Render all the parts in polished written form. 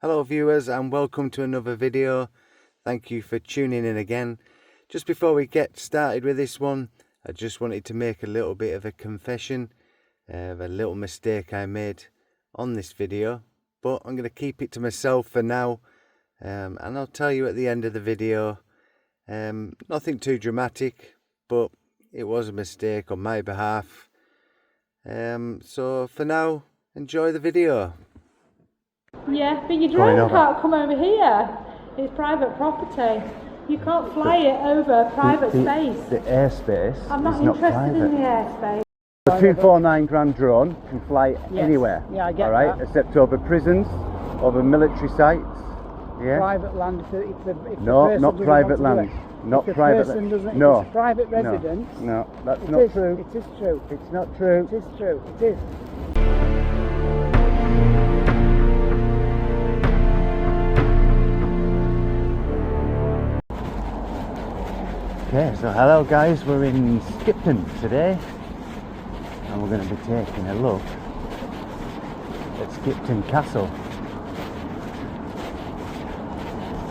Hello viewers, and welcome to another video. Thank you for tuning in again. Just before we get started with this one, I just wanted to make a little bit of a confession of a little mistake I made on this video, but I'm going to keep it to myself for now, and I'll tell you at the end of the video. Nothing too dramatic, but it was a mistake on my behalf. So for now, enjoy the video. Yeah, but your drone can't come over here. It's private property. You can't fly it over private space. The airspace I'm not is not interested private. in the airspace. A 249 grand drone can fly anywhere. Yeah, I get all right, that. except over prisons, over military sites. Yeah. Private land. If the No, person not doesn't private want to do land. it. Not if private. The person doesn't, no. If it's private residence. No, that's it not is, true. It is true. It's not true. It is true. It is. Okay, so hello guys, we're in Skipton today, and we're going to be taking a look at Skipton Castle.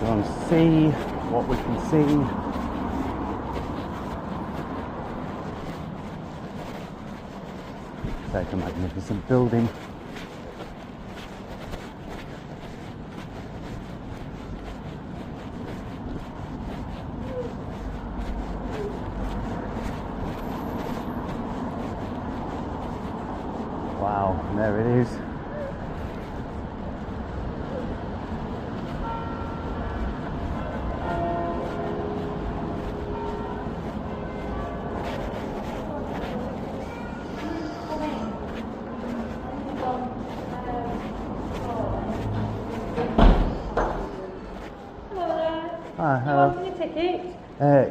Go and see what we can see. It's like a magnificent building. Wow, there it is. Hi, hello. Your ticket?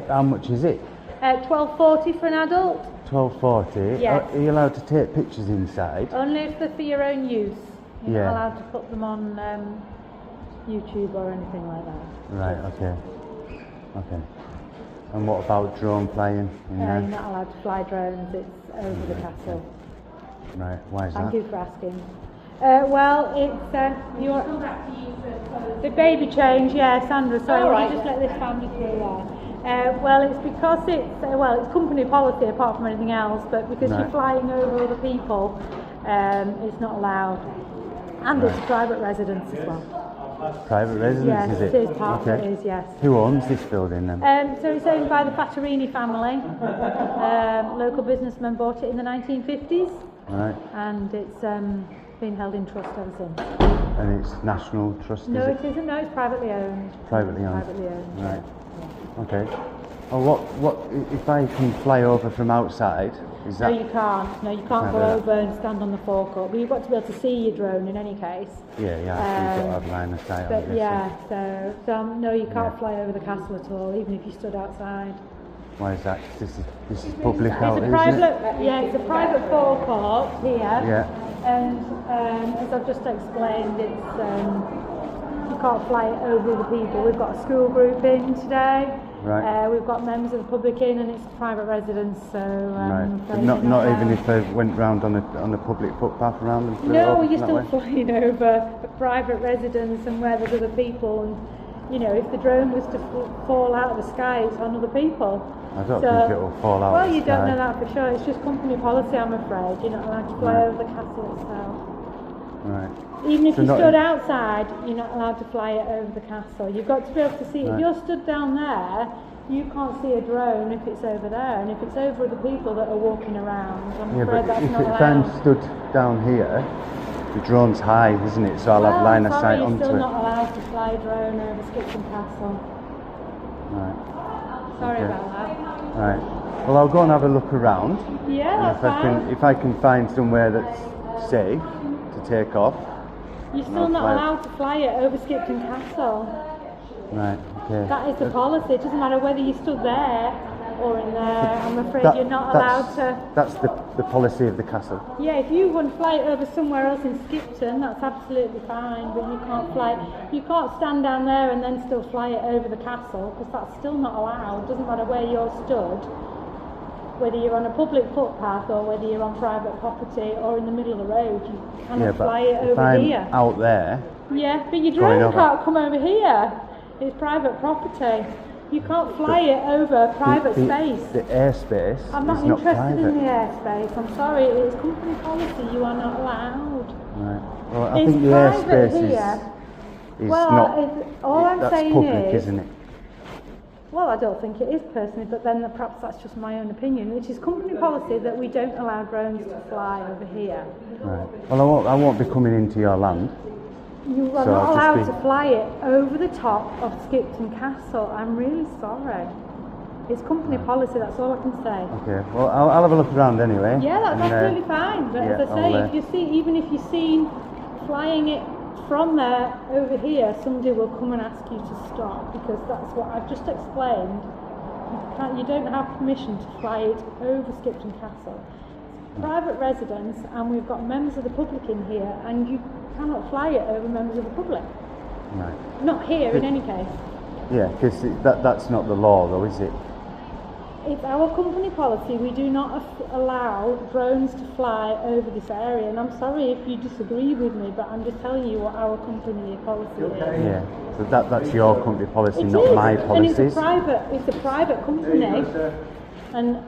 How much is it? £12.40 for an adult. £12.40. Yes. Are you allowed to take pictures inside? Only if they're for your own use. You're Yeah. not allowed to put them on YouTube or anything like that. Right, okay. Okay. And what about drone flying in You're there? not allowed to fly drones. It's over the castle. Right, why is Thank that? you for asking. Well, it's your the baby change. Yeah, Sandra. Sorry, All will right. you just let this family through there? Well, it's because it's it's company policy apart from anything else, but because Right. you're flying over other people, it's not allowed, and it's private residence as well. Private residence, Yes, is it is part of it. Is yes. Who owns this building then? So it's owned by the Fattorini family. Local businessman bought it in the 1950s, Right. and it's been held in trust ever since. And it's National Trust, No, is it isn't. No, it's privately owned. Privately owned. Privately owned. Right. Okay. Well, what if I can fly over from outside? Is No, that? you can't. No, you can't Can't go do that. over and stand on the forecourt. But you've got to be able to see your drone in any case. Yeah, you've got to have line of sight. But I'm yeah, guessing. so no, you can't Yeah. fly over the castle at all, even if you stood outside. Why is that? This is public out, It's a isn't private, it? yeah, it's a private forecourt here. Yeah. And as I've just explained, it's you can't fly it over the people. We've got a school group in today. Right. We've got members of the public in, and it's private residence. So Right. But not even if I went round on a public footpath around and flew No, over you're that still way? flying over a private residence and where there's other people, and you know, if the drone was to fall out of the sky, it's on other people. I don't think it will fall out Well, of the you don't sky. know that for sure. It's just company policy, I'm afraid. You're not allowed to fly Right. over the castle itself. Right. Even if So you not stood in- outside, you're not allowed to fly it over the castle. You've got to be able to see. If Right. you're stood down there, you can't see a drone if it's over there, and if it's over other people that are walking around, I'm Yeah, afraid but that's not if I'm allowed. stood down here, the drone's high, isn't it? So I'll have line of sight You're onto still it. not allowed to fly a drone over Skipton Castle. Right. Sorry Okay. about that. Right. Well, I'll go and have a look around. Yeah, And that's fine. if I can find somewhere that's safe to take off. You're still I'll not fly it. allowed to fly it over Skipton Castle. Right. Okay. That is the policy. It doesn't matter whether you stood there or in there. I'm afraid That- you're not allowed that's, to. That's the policy of the castle. Yeah, if you want to fly it over somewhere else in Skipton, that's absolutely fine. But you can't fly. You can't stand down there and then still fly it over the castle, because that's still not allowed. Doesn't matter where you're stood. Whether you're on a public footpath or whether you're on private property or in the middle of the road, you cannot Yeah, fly but it if over I'm here. out there Yeah, but your Going drone over. can't come over here. It's private property. You can't fly it over private space. The airspace I'm not is not interested private. in the airspace. I'm sorry, it's company policy. You are not allowed. Right. Well, I It's think the private airspace here. is Well, not. all I'm that's saying public, is, isn't it? well, I don't think it is personally, but then perhaps that's just my own opinion, which is company policy that we don't allow drones to fly over here. Right. Well, I won't be coming into your land. You are So not I'll just allowed be- to fly it over the top of Skipton Castle. I'm really sorry. It's company policy, that's all I can say. Okay. Well, I'll have a look around anyway. Yeah, that's and, absolutely fine. But yeah, as I say, I'll, if you see, even if you're seen flying it from there over here, somebody will come and ask you to stop, because that's what I've just explained. You don't have permission to fly it over Skipton Castle. It's private residence, and we've got members of the public in here, and you cannot fly it over members of the public. Right. Not here, in any case. Yeah, because that's not the law, though, is it? It's our company policy. We do not allow drones to fly over this area, and I'm sorry if you disagree with me, but I'm just telling you what our company policy is. Yeah. So that's your company policy, It not is, my and policies. it's a private company, and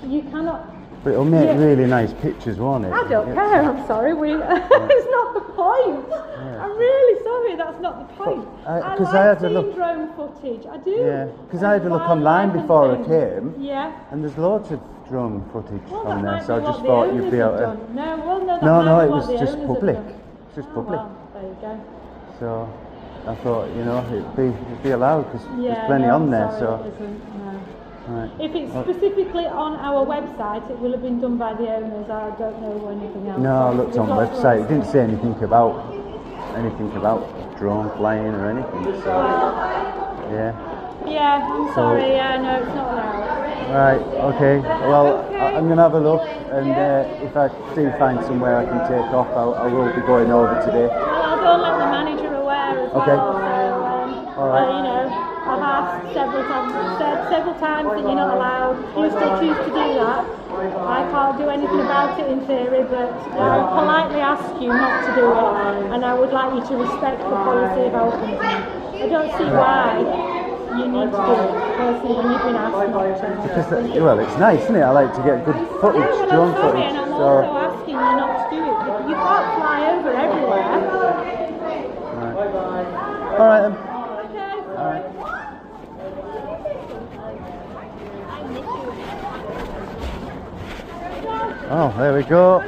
you cannot. But it'll make Yeah. really nice pictures, won't it? I don't care. I'm sorry. It's not the point. I'm really sorry. That's not the point. But, I 'cause like I had a seeing look- drone footage. I do. Yeah, because I had a look Wildlife online and before I things. came, Yeah. and there's loads of drone footage Well, on that there, might so I be just what the thought owners you'd be have able to. done. No, well, no, that No, might no, be it what was the just owners have public. done. It's just Oh, public. well, there you go. So I thought, it'd be allowed because Yeah, there's plenty no, on I'm there. sorry, So it isn't, no. right. If it's specifically on our website, it will have been done by the owners. I don't know anything else. No, I looked There's on the lots of website. It didn't stuff. say anything about drone flying or anything. So yeah. Yeah, I'm sorry. Yeah, no, it's not allowed. Right. Okay. Well, Okay. I'm gonna have a look, and Yeah. if I do find somewhere I can take off, I will be going over today. Well, I'll go and let the manager aware as Okay. well. So, All right. I've asked several times, said several times that you're not allowed. If you still choose to do that, I can't do anything about it in theory, but I would politely ask you not to do it, and I would like you to respect the policy of our company. I don't see why you need to do it, personally, when you've been asked not to. Because well, it's nice, isn't it? I like to get good footage, Yeah, well, drone I'm sorry, footage. and I'm So also asking you not to do it. You can't fly over everywhere. all right then. Okay. All right. Oh, there we go.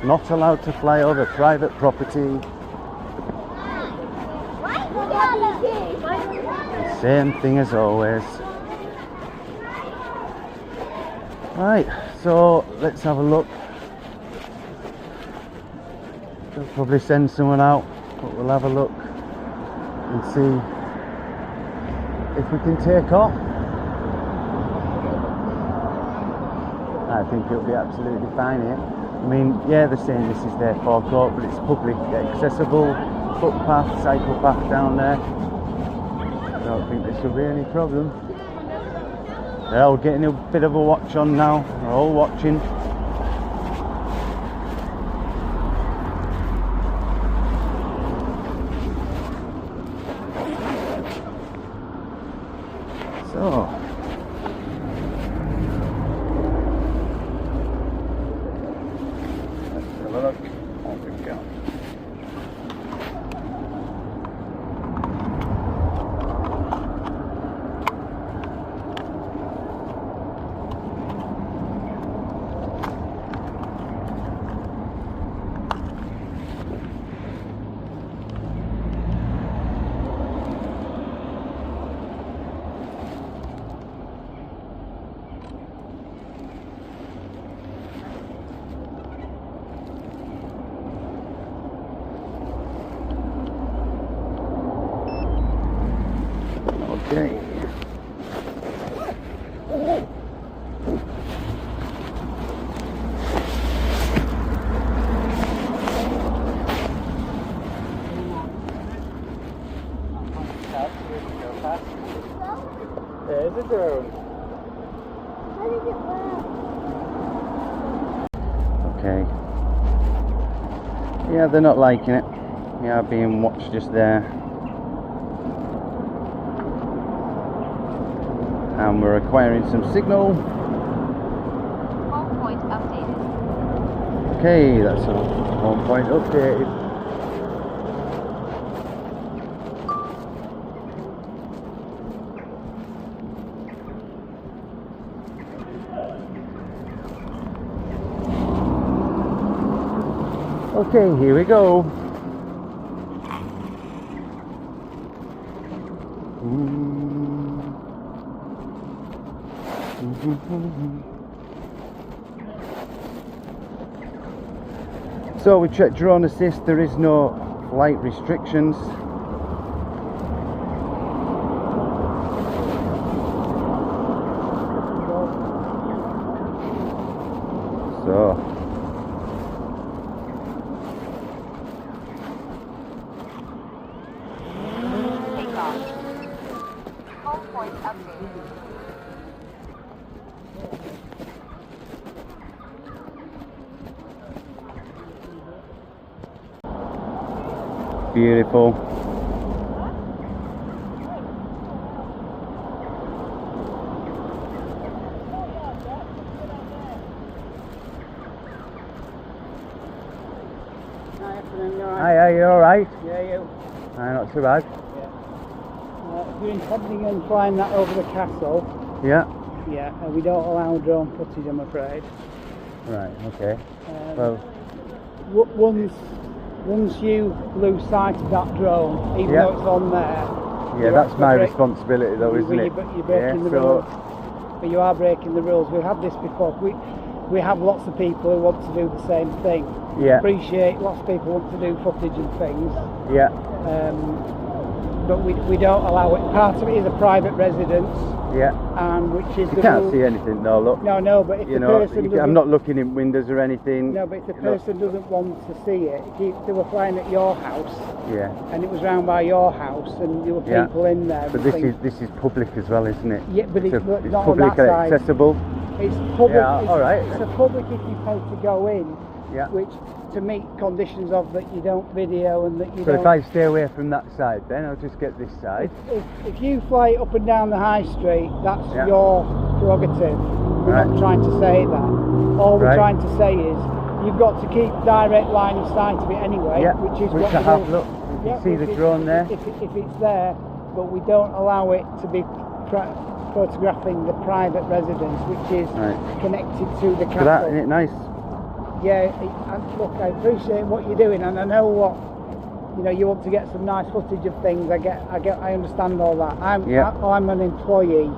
Not allowed to fly over private property. Same thing as always. Right, so let's have a look. They'll probably send someone out, but we'll have a look and see if we can take off. I think it'll be absolutely fine here. I mean, yeah, they're saying this is their forecourt, but it's public accessible footpath, cycle path down there. I don't think this will be any problem. They're all getting a bit of a watch on now. They're all watching. So. Let's have a look. There we go. Okay. There's a drone. How does it work? Okay. Yeah, they're not liking it. We are being watched just there. And we're acquiring some signal. Home point updated. Okay, that's a home point updated. Okay, here we go. So we checked drone assist, there is no flight restrictions. So Take off. Home point updated. beautiful. Hi, are you alright? Yeah, you. Not too bad. If you're intending on flying that over the castle, Yeah. yeah, we don't allow drone footage, I'm afraid. Right, okay. Um, Well, once you lose sight of that drone, even Yeah. though it's on there, yeah, you're that's actually my break- responsibility though, isn't it? You're breaking the so, rules. But you are breaking the rules. We've had this before. We have lots of people who want to do the same thing. Yeah. Appreciate lots of people want to do footage and things. Yeah, But we don't allow it. Part of it is a private residence, yeah. and which is You the can't rule. see anything though, look. No, but if You the know, person I'm doesn't, not looking in windows or anything. no, but if the you know. person doesn't want to see it, if they were flying at your house Yeah. and it was round by your house and there were Yeah. people in there, But and this is public as well, isn't it? yeah, but it's So not it's on public that and side. accessible. It's public. Yeah, it's, all right. It's a public if you pay to go in, Yeah. which to meet conditions of that you don't video and that you So don't. if I stay away from that side, then I'll just get this side. If you fly up and down the high street, that's Yeah. your prerogative. We're Right. not trying to say that. All we're Right. trying to say is you've got to keep direct line of sight of it anyway, Yeah, which is which what I we have. do. Look, you Yeah, can see if the it- drone there. If it's there, but we don't allow it to be photographing the private residence, which is Right. connected to the For castle. that, isn't it nice? Yeah, and look, I appreciate what you're doing, and I know what you want to get some nice footage of things. I understand all that. Yeah. I'm an employee.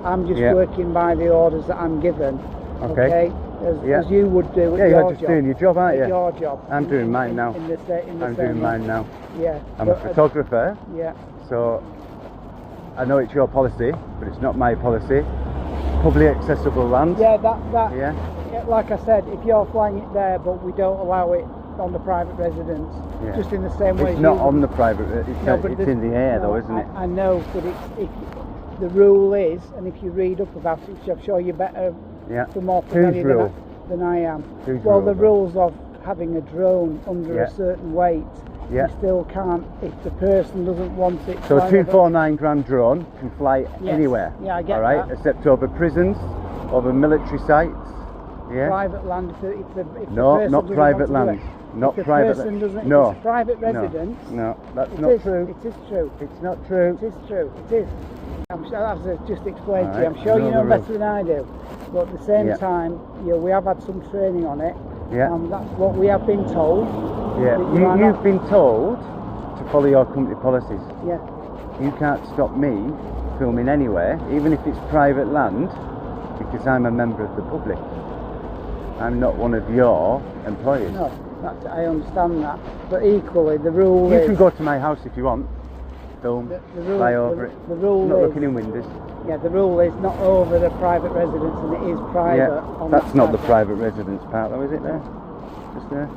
I'm just Yeah. working by the orders that I'm given. Okay. As you would do at Yeah, your you're just job. doing your job, aren't At you? your job. I'm doing mine now. In the I'm same doing way. mine now. Yeah. I'm a but, photographer, yeah. so I know it's your policy, but it's not my policy. Publicly accessible land. Yeah, that. Yeah. Yeah, like I said, if you're flying it there, but we don't allow it on the private residence, Yeah. just in the same way. It's as not you on the private. No, but It's in the air, though, isn't it? I know, but the rule is, and if you read up about it, which I'm sure you're better, Yeah. more Whose familiar rule? than I am. Whose Well, rule, the though? rules of having a drone under Yeah. a certain weight, Yeah. you still can't, if the person doesn't want it. So a flying over- 249 grand drone can fly Yes. anywhere. Yeah, I get all right, that. except over prisons, over military sites. Yeah. Private land, if the No, person not doesn't private want to do land. it. Not if the private. person doesn't, No. if it's a private No. residence. No, that's It not is, true. It is true. It's not true. It is true. It is. I'm sure, as I just explained to you, Alright, I'm sure I you know know the better rules. than I do. But at the same Yeah. time, we have had some training on it. Yeah. And that's what we have been told. Yeah. that you are You've not- been told to follow your company policies. Yeah. You can't stop me filming anywhere, even if it's private land, because I'm a member of the public. I'm not one of your employees. No, I understand that. But equally, the rule You is. can go to my house if you want. Film, the rule, fly over it. The rule I'm not is. looking in windows. Yeah, the rule is not over the private residence, and it is private. Yeah, on that's that not the side. private residence part though, is it there? Just there.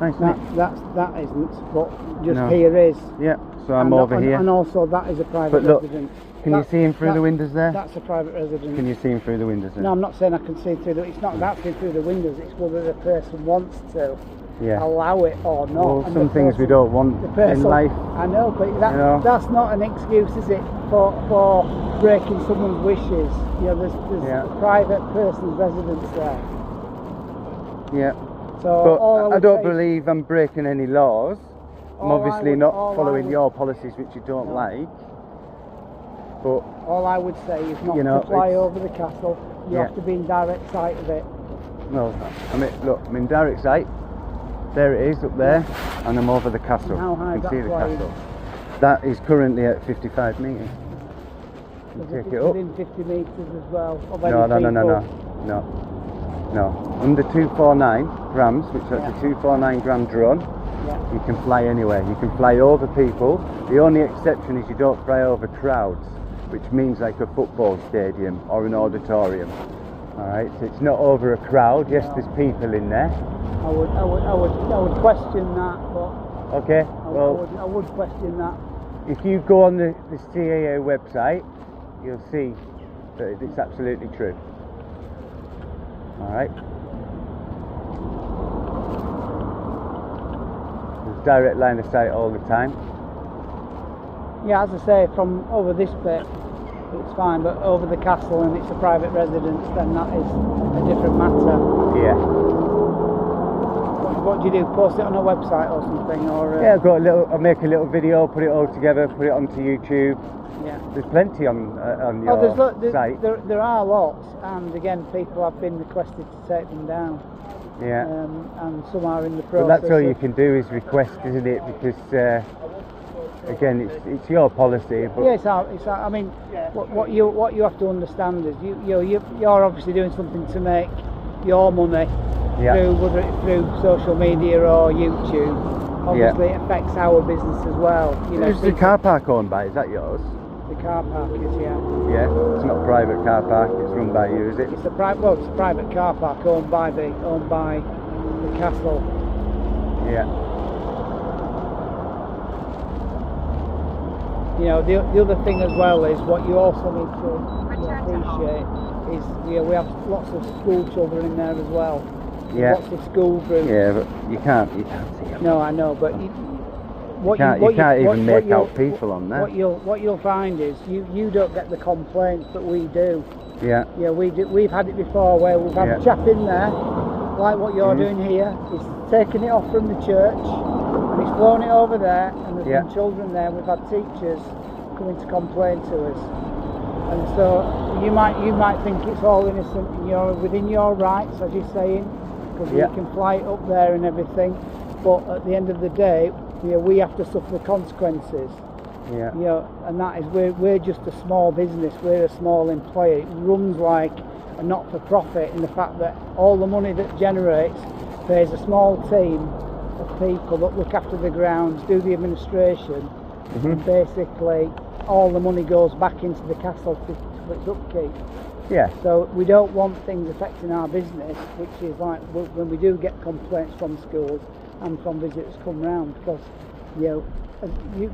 Nice, isn't it? That isn't, but just No. here is. Yeah, so I'm And over and, here. And also that is a private But look, residence. Can you That- see him through the that- windows there? That's a private residence. Can you see him through the windows there? No, I'm not saying I can see through the. It's not actually through the windows. It's whether the person wants to. allow it or not. Well, And some the things we person- don't want the person, in life. I know, but that, You know. that's not an excuse, is it, for breaking someone's wishes? You know, there's Yeah. a private person's residence there. Yeah. So all But I would don't say is- believe I'm breaking any laws. I'm all I obviously would- not all I following would- your policies, which you don't No. like. But All I would say is not You know, to fly it's- over the castle. You Yeah. have to be in direct sight of it. no, I mean, look, I'm in direct sight. There it is up there, and I'm over the castle. And how high You is can see that the flying? castle. That is currently at 55 metres. You Is take it up. within 50 metres as well of No, any no. people. No. Under 249 grams, which that's Yeah. a 249 gram drone, Yeah. you can fly anywhere. You can fly over people. The only exception is you don't fly over crowds, which means like a football stadium or an auditorium. Alright, so it's not over a crowd. Yes, there's people in there. I would question that, but Okay, well, I would question that. if you go on the CAA website, you'll see that it's absolutely true. Alright. There's direct line of sight all the time. Yeah, as I say, from over this bit, it's fine, but over the castle and it's a private residence, then that is a different matter. Yeah. What do you do? Post it on a website or something, or Yeah, I'll make a little video, put it all together, put it onto YouTube. yeah. There's plenty on your site. There are lots, and again, people have been requested to take them down, Yeah. and some are in the But process. that's all you of- can do is request, isn't it? Because again, it's your policy. But Yeah, it's our, I mean, what you have to understand is you're obviously doing something to make your money Yeah. through, whether it's through social media or YouTube. Obviously, it affects our business as well. You know, Who's the car park owned by? Is that yours? the car park is, yeah. Yeah. It's not a private car park. It's run by you, is it? It's a private car park owned by the castle. Yeah. You know, the other thing as well is what you also need to Return to appreciate is, you know, we have lots of school children in there as well. Yeah. Lots of school groups. Yeah, but you can't see them. No, I know, but You can't even make out people on there. What you'll find is you don't get the complaints that we do. Yeah. Yeah, we've had it before where we've had Yeah. a chap in there, like what you're Mhm. doing here. He's taken it off from the church and he's flown it over there, and there's Yeah. been children there. We've had teachers coming to complain to us, and so you might think it's all innocent and you're within your rights, as you're saying, because Yeah. you can fly it up there and everything. But at the end of the day, you know, we have to suffer the consequences. Yeah. You know, and that is we're just a small business. We're a small employer. It runs like a not-for-profit in the fact that all the money that generates pays a small team of people that look after the grounds, do the administration, and basically all the money goes back into the castle for its upkeep. Yeah. So we don't want things affecting our business, which is like when we do get complaints from schools and from visitors come round, because you know,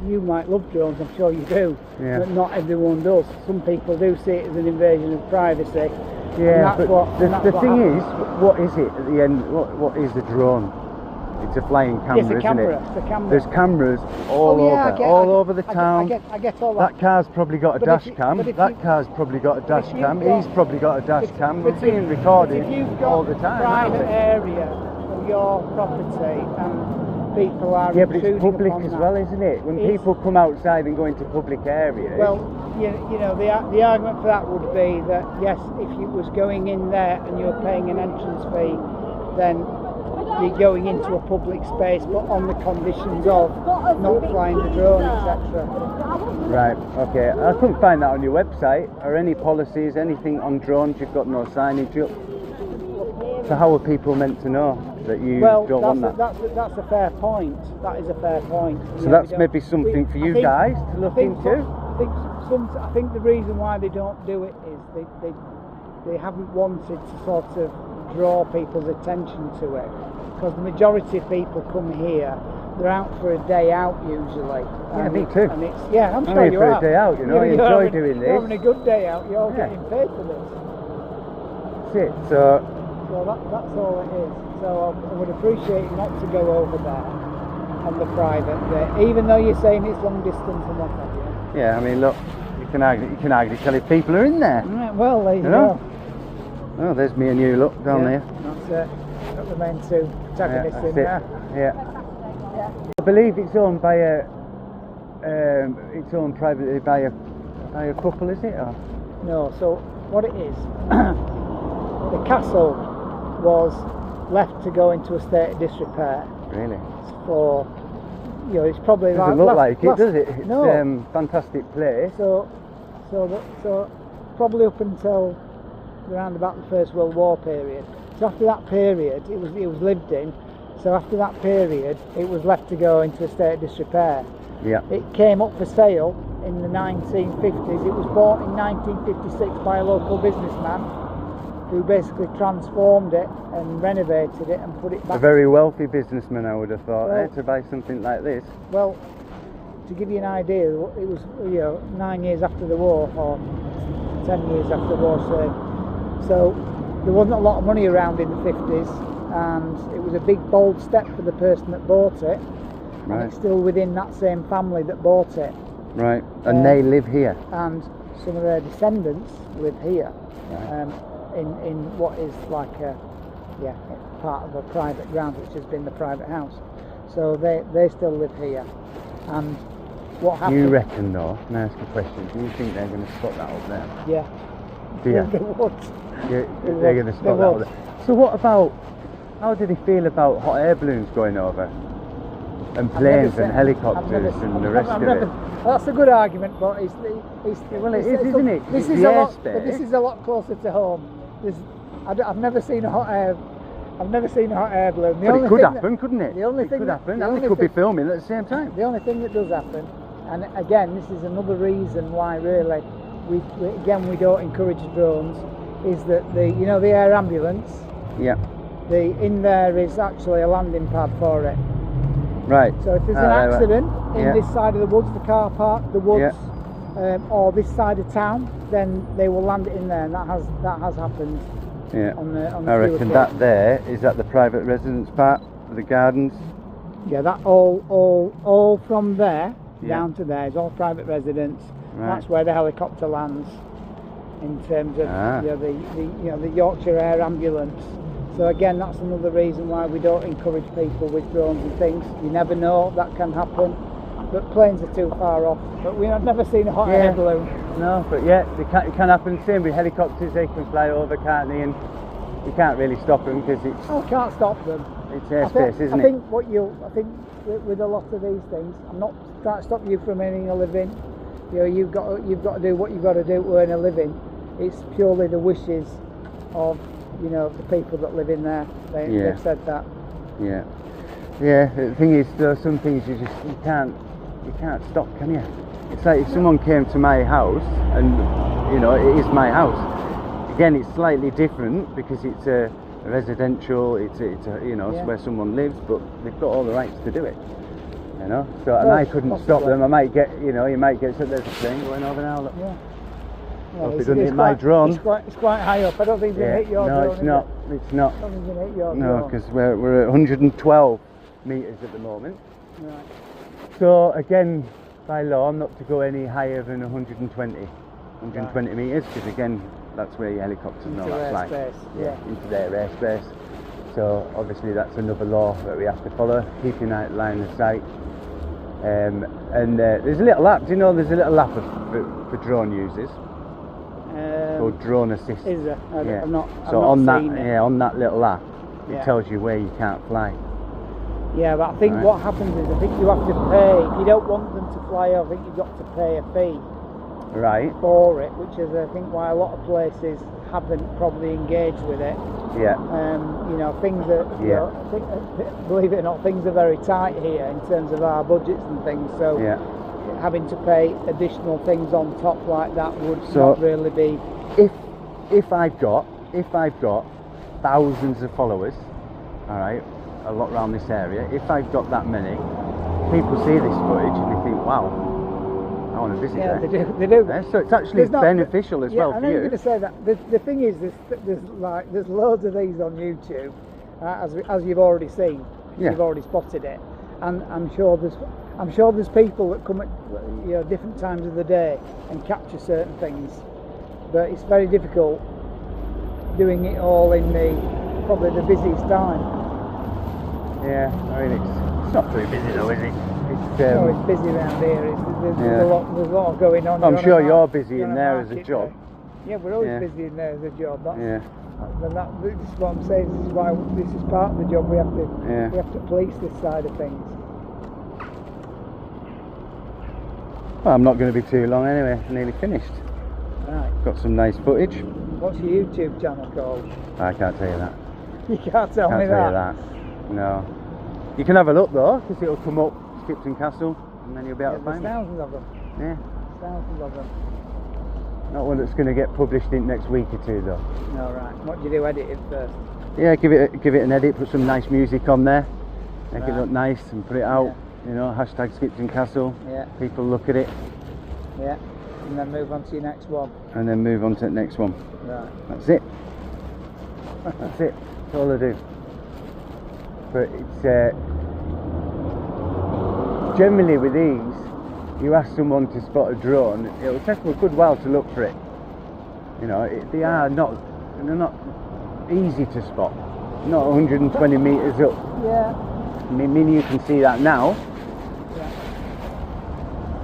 you might love drones, I'm sure you do, Yeah. but not everyone does. Some people do see it as an invasion of privacy. Yeah, and that's but what, the that's what thing happens. is, what is it at the end? What is the drone? It's a flying camera, It's a camera. isn't it? It's a camera. There's cameras all Oh, yeah, over the I town. get all that. That car's probably got a But dash if you- cam. but if That you- car's probably got a dash if you've cam. got- He's probably got a dash cam. But It's being if recorded you've got all the time. private isn't it? area of your property and people are Yeah, but it's intruding public upon as that. well, isn't it? When It's- people come outside and go into public areas. Well, you know, the argument for that would be that yes, if you was going in there and you were paying an entrance fee, then you're going into a public space, but on the conditions of not flying the drone, etc. Right, okay. I couldn't find that on your website or any policies, anything on drones. You've got no signage up. So how are people meant to know that you Well, don't want that? that's a fair point. That is a fair point. So Yeah, that's we don't- maybe something for I you think- guys to look I think into. I think the reason why they don't do it is they haven't wanted to sort of draw people's attention to it, because the majority of people come here, they're out for a day out usually. Yeah, me it- too. And it's, yeah, I'm I'm sure here you for a are. day out, you know, I You're enjoy having- doing You're having this. a good day out. You're Yeah. getting paid for this. That's it. So So that's all it is. So I would appreciate you not to go over there on the private bit, even though you're saying it's long distance and what have you. Yeah, I mean, look, you can hardly tell if people are in there. Right, well, there you know? go. Oh, there's me and you, look, down there. That's it. Got the main two protagonists That's in it. there. Yeah. I believe it's owned by it's owned privately by a couple, is it? Or? No, so what it is, the castle was left to go into a state of disrepair. Really? For, you know, it's probably Doesn't look like it, does it? It's no. Fantastic place. So probably up until around about the First World War period. So after that period, it was lived in. So after that period, it was left to go into a state of disrepair. Yeah. It came up for sale in the 1950s. It was bought in 1956 by a local businessman who basically transformed it and renovated it and put it back. A very wealthy businessman, I would have thought, Well, to buy something like this. Well, to give you an idea, it was 9 years after the war, or 10 years after the war, so there wasn't a lot of money around in the 50s, and it was a big bold step for the person that bought it. Right. And it's still within that same family that bought it. Right, and they live here. And some of their descendants live here, Right. in what is like part of a private ground, which has been the private house. So they still live here. And what happened? You reckon, though? Can I ask a question? Do you think they're going to spot that up there? Yeah. Do you? They would. They're going to spot that up there. So what about? How do they feel about hot air balloons going over? And planes and helicopters and the rest of it. That's a good argument, but it's well, it is, isn't it? This It's is the a lot. airspace. This is a lot closer to home. I've never seen a hot air. I've never seen a hot air balloon. But it could happen, couldn't it? The only it thing could that- happen, the and only they could be thing- filming at the same time. The only thing that does happen, and again, this is another reason why really we don't encourage drones, is that the air ambulance. Yeah. In there is actually a landing pad for it. Right. So if there's an accident in Yeah. this side of the woods, the car park, the woods, or this side of town, then they will land it in there, and that has happened. Yeah. On the I reckon that there is that the private residence part of the gardens. Yeah, that all from there Yeah. down to there is all private residence. Right. That's where the helicopter lands. In terms of the Yorkshire Air Ambulance. So again, that's another reason why we don't encourage people with drones and things. You never know, that can happen. But planes are too far off. But I've never seen a hot air balloon. No, but yeah, it can happen. Same with helicopters, they can fly over, can't they? And you can't really stop them because it's I can't stop them. airspace, isn't I it? think with a lot of these things, I'm not trying to stop you from earning a living. You've got to do what you've got to do to earn a living. It's purely the wishes of the people that live in there. They've said that. Yeah. Yeah. The thing is, there are some things you can't stop, can you? It's like if someone came to my house, and it is my house. Again, it's slightly different because it's a residential. It's where someone lives, but they've got all the rights to do it. So and I couldn't stop them. I might get, you might get. So there's a plane going over now. Look. Yeah. Well, if it doesn't hit my drone. It's quite high up. I don't think it's going to hit your drone. No, it's not. It's not. I don't think it's going to hit your No, drone. because we're at 112 metres at the moment. Right. So again, by law, I'm not to go any higher than 120 metres, because again, that's where your helicopters and all Into that fly. airspace, yeah. Into their airspace. So obviously that's another law that we have to follow. Keeping out line of sight. And there's a little app. Do you know there's a little app for drone users? Called Drone Assist. Is there? Yeah. I've not on seen it. on that little app, it Yeah. tells you where you can't fly. Yeah, but I think Right. what happens is I think you have to pay. If you don't want them to fly over, I think you've got to pay a fee Right. for it, which is I think why a lot of places haven't probably engaged with it. Yeah. Things are, believe it or not, things are very tight here in terms of our budgets and things. So Yeah. having to pay additional things on top like that would So- not really be. If I've got thousands of followers, all right, a lot around this area. If I've got that many, people see this footage and they think, wow, I want to visit Yeah, there. they do. Yeah, so it's actually There's not- beneficial as well I for know you're you. going to say that. The thing is, there's loads of these on YouTube, as you've already seen. Yeah. You've already spotted it, and I'm sure there's people that come at different times of the day and capture certain things, but it's very difficult doing it all in probably the busiest time. Yeah, I mean it's not too busy though, is it? No, it's busy around here. There's a lot going on. I'm sure you're busy in there as a job. Yeah, we're always busy in there as a job. Yeah. This is what I'm saying. This is why this is part of the job. We have to police this side of things. Well, I'm not going to be too long anyway. Nearly finished. Right. Got some nice footage. What's your YouTube channel called? I can't tell you that. You can't tell me Can't tell you that. No. You can have a look though, because it'll come up Skipton Castle, and then you'll be able to There's find it. thousands of them. Yeah. Thousands of them. Not one that's going to get published in next week or two though. No, right. What do you do? Edit it first. Yeah, give it an edit. Put some nice music on there. Make it Right. look nice and put it out. You know, hashtag Skipton Castle. Yeah. People look at it, Yeah. And then move on to your next one. and then move on to the next one. Right. That's it. That's it. That's all I do. But it's generally with these, you ask someone to spot a drone, it'll take them a good while to look for it. You know, they're not easy to spot. Not 120 metres up. Yeah. I mean, you can see that now. Yeah.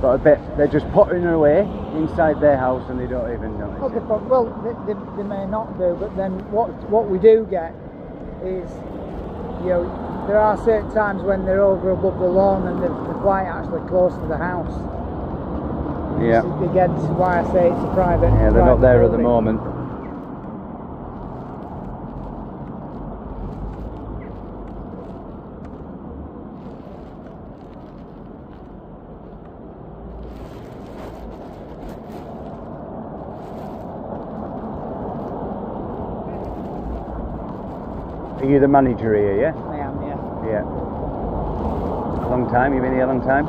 But I bet they're just pottering away inside their house and they don't even notice. Okay, but, well, they may not do, but then what we do get is, there are certain times when they're over above the lawn and they're quite actually close to the house. Yeah. Again, this is why I say it's a private. Yeah, they're not there at the building. moment. Are you the manager here, yeah? I am, yeah. Yeah. Long time? You've been here a long time?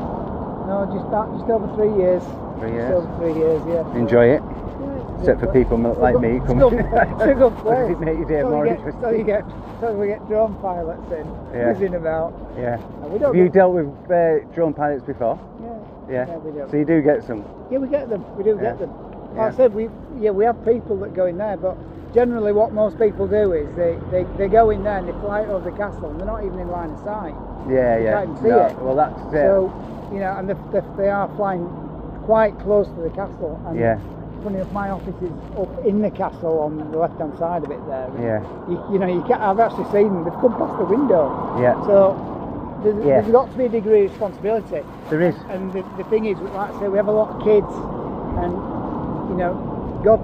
No, just over 3 years. 3 years? Just over 3 years, yeah. Enjoy it? Yeah, Except for people like me coming. It's a good place. Does it make your day more interesting? So we get drone pilots in, whizzing about. Yeah. And we don't Have you get- dealt with drone pilots before? Yeah. Yeah. We do. So you do get some? Yeah, we get them. We do Yeah. get them. Yeah. Like I said, we have people that go in there, but generally what most people do is they go in there and they fly over the castle and they're not even in line of sight. Yeah, You yeah. can't even see No, it. well, that's it. So, and they are flying quite close to the castle. And Yeah. funny enough, my office is up in the castle on the left-hand side of it there. And Yeah. You can't, I've actually seen them. They've come past the window. Yeah. So there's got to be a degree of responsibility. There is. And the thing is, like I say, we have a lot of kids, and God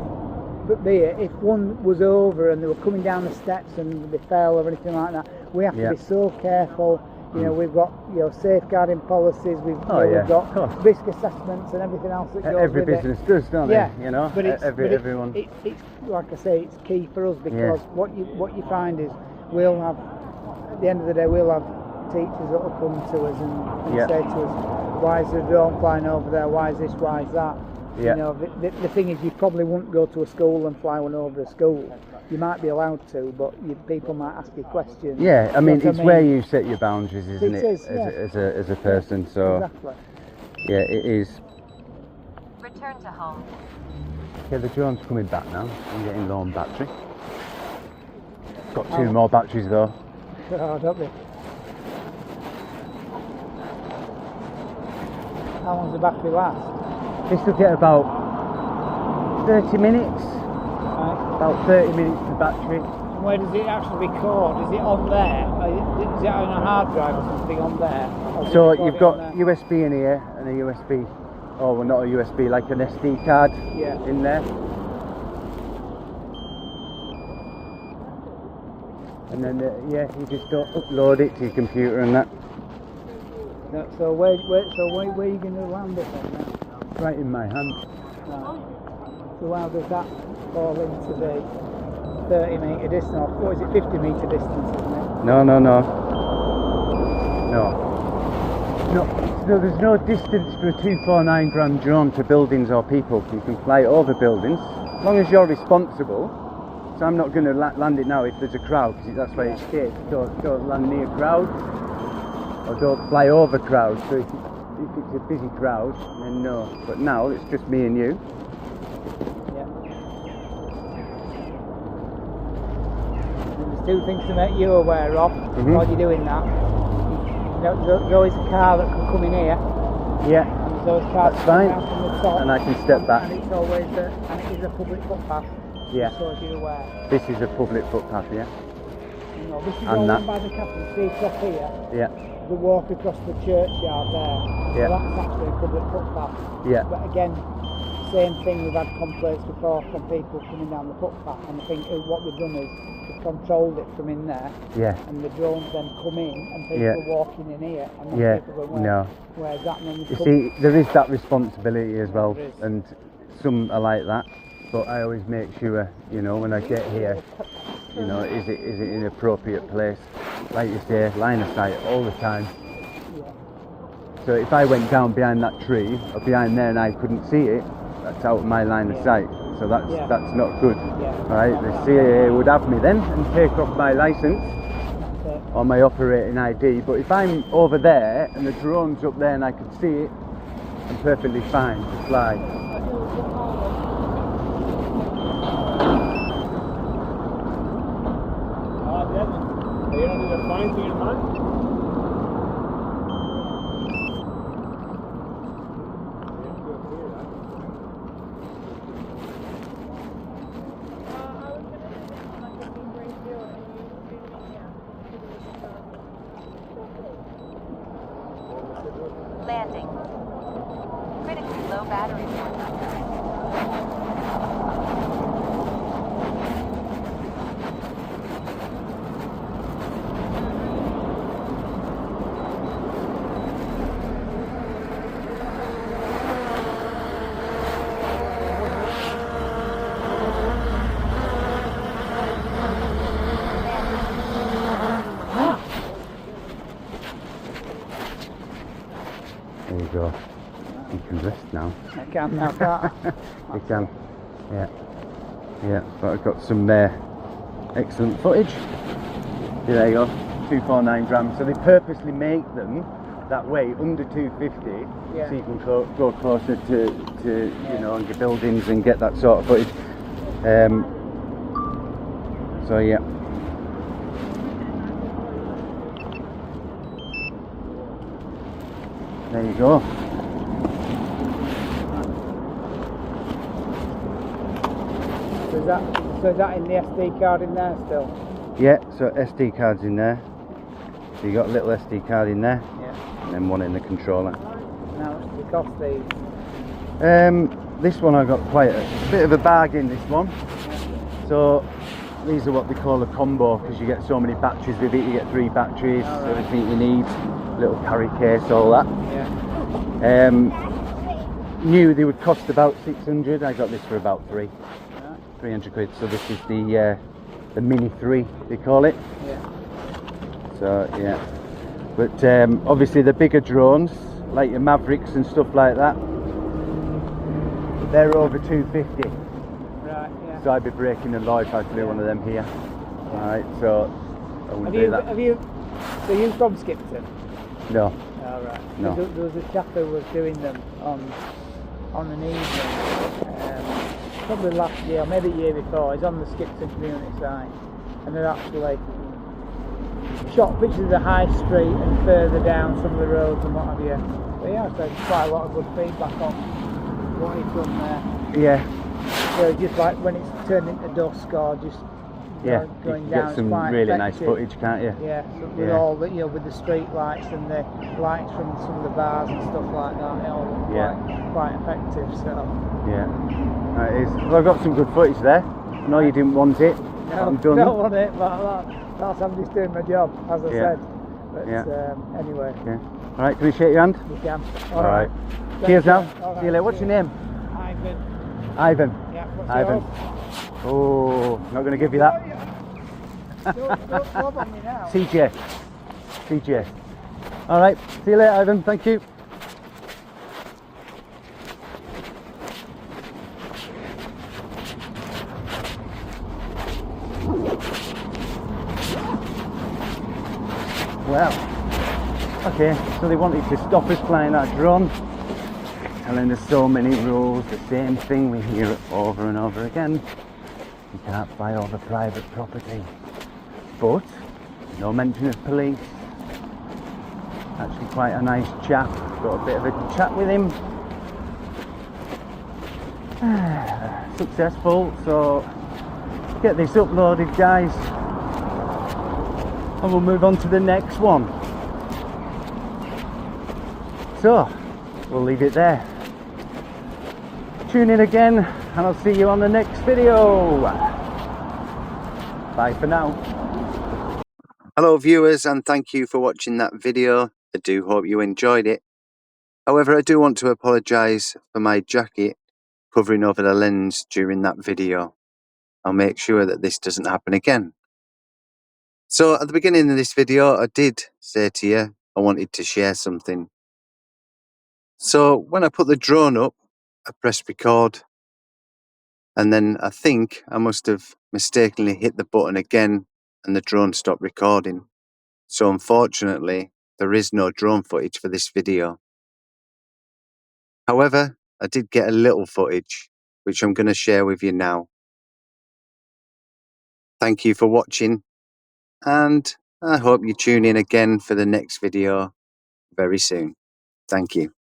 forbid, if one was over and they were coming down the steps and they fell or anything like that, we have to be so careful. We've got safeguarding policies. We've got risk assessments and everything else that goes Every with business it. does, don't Yeah, they? You know, but everyone. It's like I say, it's key for us because what you find is we'll have, at the end of the day, we'll have teachers that will come to us and say to us, why is the drone flying over there? Why is this? Why is that? Yeah. The thing is, you probably wouldn't go to a school and fly one over a school. You might be allowed to, but people might ask you questions. Yeah, I mean, You know it's what where you set your boundaries, isn't It it? is, yeah. As a person, so Exactly. yeah, it is. Return to home. Yeah, the drone's coming back now. I'm getting low on battery. Got 2 more batteries though. Oh, don't we? How long's the battery last? This will get about 30 minutes. Right. About 30 minutes to battery. And where does it actually record? Is it on there? Is it on a hard drive or something on there? Or does it So record you've it got on there? USB in here and a USB. Oh, well, not a USB, like an SD card in there. And then you just upload it to your computer and that. So where are you going to land it on now? Right in my hand. Right. So how does that fall into the 30 metre distance? Or what is it, 50 metre distance, isn't it? No. There's no distance for a 249 gram drone to buildings or people. You can fly over buildings as long as you're responsible. So I'm not going to land it now if there's a crowd, because that's why it states don't land near crowd, or don't fly over crowd. So if it's a busy crowd, then no. But now it's just me and you. Yeah. And there's two things to make you aware of while you're doing that. You know, there's always a car that can come in here. Yeah. And there's always cars That's coming fine. out from the top. And I can step back. And it's always and it is a public footpath. Yeah. So as you're aware. This is a public footpath, yeah? You know, this is And all that. done by the castle. See across here. Yeah. The walk across the churchyard there. Yeah. So that's actually a public footpath. Yeah. But again, same thing, we've had complaints before from people coming down the footpath, and I think what they've done is they've controlled it from in there, Yeah. and the drones then come in and people Yeah. are walking in here, and then Yeah. people go, No. where's that? And then You come, see, there is that responsibility as well, There is. and some are like that. But I always make sure, you know, when I get here, you know, is it in an appropriate place? Like you say, line of sight all the time. yeah. So if I went down behind that tree or behind there and I couldn't see it, that's out of my line of sight. So that's not good. Yeah. Right? The CAA would have me then and take off my licence That's it. or my operating ID. But if I'm over there and the drone's up there and I could see it, I'm perfectly fine to fly. Are you going to do the flying thing in mind? Landing. Critically low battery power. There you go. You can rest now. I can now, can't I? You can. Yeah. Yeah, but I've got some excellent footage. Yeah, there you go. 249 grams. So they purposely make them that way, under 250, Yeah. so you can go closer to you know, your buildings and get that sort of footage. So yeah. There you go. So is that in the SD card in there still? Yeah, so SD card's in there. So you got a little SD card in there, Yeah. and then one in the controller. Now it's the cost these. This one I got quite a bit of a bargain, this one. So these are what they call a combo, because you get so many batteries with it. You get 3 batteries, All right. everything you need, little carry case, all that. Yeah. New they would cost about 600. I got this for about 300 quid. So this is the Mini 3 they call it. Yeah. So yeah, but obviously the bigger drones like your Mavericks and stuff like that, they're over 250. Right. Yeah. So I'd be breaking the law if I flew one of them here. Alright, so I wouldn't do that. So you from Skipton? No. Oh, right. No. There was a chap who was doing them on an evening, probably last year, or maybe the year before. He's on the Skipton community site, and they're actually shot pictures of the high street and further down some of the roads and what have you. But yeah, so quite a lot of good feedback on what he's done there. Yeah. So just like when it's turned into dusk or just Yeah. You going can down, get it's some quite really nice effective. footage, can't you? Yeah, so with Yeah. all the, you know, with the street lights and the lights from some of the bars and stuff like that, it all looked Yeah. quite effective. So Yeah. It is. Well, I've got some good footage there. I know you didn't want it. But no, I'm done. don't want it, but that's I'm just doing my job, as I Yeah. said. But Yeah. anyway, Okay. Alright, can we shake your hand? you can. Alright. Thank Cheers you. now. All See you later. What's your name? Ivan. Ivan. Yeah, what's Ivan. yours? Oh, not going to give you that. Don't club on me now. CJ. CJ. Alright, see you later, Ivan. Thank you. Well, okay, so they wanted to stop us flying that drone, telling us so many rules, the same thing we hear it over and over again. You can't fly over private property. But no mention of police. Actually quite a nice chap. Got a bit of a chat with him. Successful, so get this uploaded, guys, and we'll move on to the next one. So we'll leave it there. Tune in again and I'll see you on the next video. Bye for now. Hello viewers, and thank you for watching that video. I do hope you enjoyed it. However, I do want to apologise for my jacket covering over the lens during that video. I'll make sure that this doesn't happen again. So at the beginning of this video, I did say to you I wanted to share something. So when I put the drone up, I pressed record, and then I think I must have mistakenly hit the button again and the drone stopped recording. So unfortunately, there is no drone footage for this video. However, I did get a little footage, which I'm going to share with you now. Thank you for watching, and I hope you tune in again for the next video very soon. Thank you.